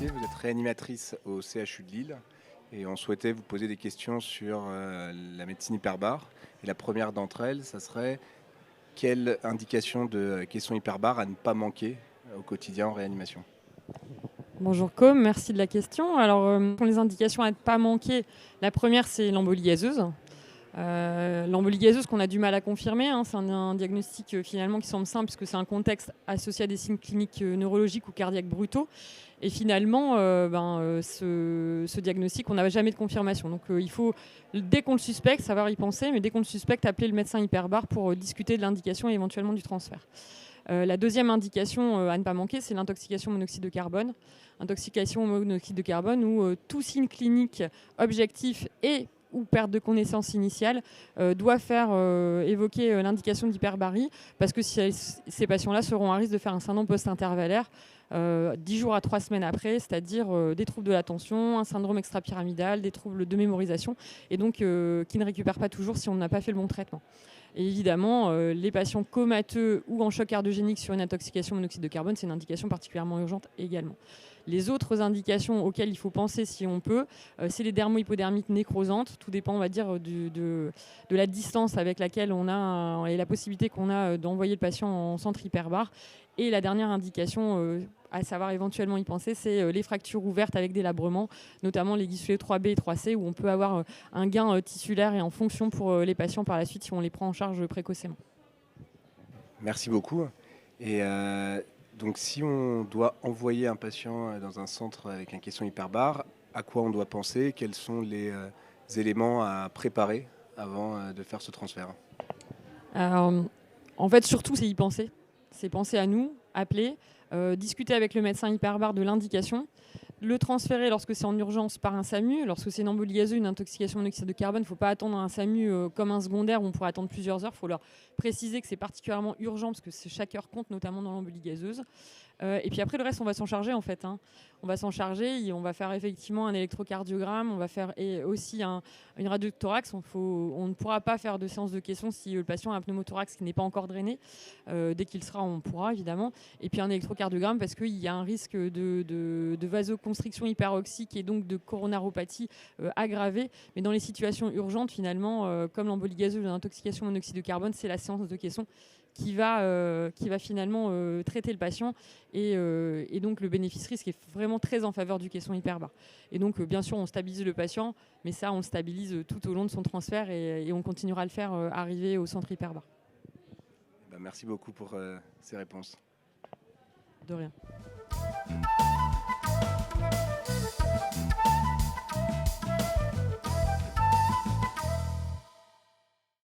Mercier, vous êtes réanimatrice au CHU de Lille et on souhaitait vous poser des questions sur la médecine hyperbare. Et la première d'entre elles, ça serait quelle indication de caisson hyperbare à ne pas manquer au quotidien en réanimation? Bonjour Com, merci de la question. Alors, pour les indications à ne pas manquer, la première, c'est l'embolie gazeuse. L'embolie gazeuse qu'on a du mal à confirmer, hein, c'est un diagnostic finalement qui semble simple puisque c'est un contexte associé à des signes cliniques neurologiques ou cardiaques brutaux. Et finalement, ce diagnostic, on n'a jamais de confirmation. Donc il faut, dès qu'on le suspecte, savoir y penser, mais dès qu'on le suspecte, appeler le médecin hyperbare pour discuter de l'indication et éventuellement du transfert. La deuxième indication à ne pas manquer, c'est l'intoxication au monoxyde de carbone. Intoxication au monoxyde de carbone où tout signe clinique objectif et ou perte de connaissance initiale doit faire évoquer l'indication d'hyperbarie parce que ces patients-là seront à risque de faire un syndrome post-intervallaire 10 jours à 3 semaines après, c'est-à-dire des troubles de l'attention, un syndrome extrapyramidal, des troubles de mémorisation et donc qui ne récupèrent pas toujours si on n'a pas fait le bon traitement. Et évidemment, les patients comateux ou en choc cardiogénique sur une intoxication au monoxyde de carbone, c'est une indication particulièrement urgente également. Les autres indications auxquelles il faut penser si on peut, c'est les dermohypodermites nécrosantes. Tout dépend, on va dire, de la distance avec laquelle on a et la possibilité qu'on a d'envoyer le patient en centre hyperbare. Et la dernière indication, à savoir éventuellement y penser, c'est les fractures ouvertes avec délabrement, notamment les ghissulés 3B et 3C, où on peut avoir un gain tissulaire et en fonction pour les patients par la suite si on les prend en charge précocement. Merci beaucoup. Et donc si on doit envoyer un patient dans un centre avec un caisson hyperbare, à quoi on doit penser? Quels sont les éléments à préparer avant de faire ce transfert? Alors, en fait, surtout, c'est y penser. C'est penser à nous, appeler, discuter avec le médecin hyperbare de l'indication, le transférer lorsque c'est en urgence par un SAMU. Lorsque c'est une embolie gazeuse, une intoxication au monoxyde de carbone, il ne faut pas attendre un SAMU comme un secondaire où on pourrait attendre plusieurs heures. Il faut leur préciser que c'est particulièrement urgent parce que chaque heure compte, notamment dans l'embolie gazeuse. Et puis après, le reste, on va s'en charger en fait. On va s'en charger et on va faire effectivement un électrocardiogramme, on va faire et aussi une radio de thorax. On ne pourra pas faire de séance de caisson si le patient a un pneumothorax qui n'est pas encore drainé. Dès qu'il sera, on pourra évidemment. Et puis un électrocardiogramme parce qu'il y a un risque de vasoconstriction hyperoxique et donc de coronaropathie aggravée. Mais dans les situations urgentes, finalement, comme l'embolie gazeuse ou l'intoxication au monoxyde de carbone, c'est la séance de caisson qui va finalement traiter le patient et donc le bénéfice-risque est vraiment très en faveur du caisson hyperbare. Et donc bien sûr on stabilise le patient, mais ça on le stabilise tout au long de son transfert et on continuera à le faire arriver au centre hyperbare. Merci beaucoup pour ces réponses. De rien.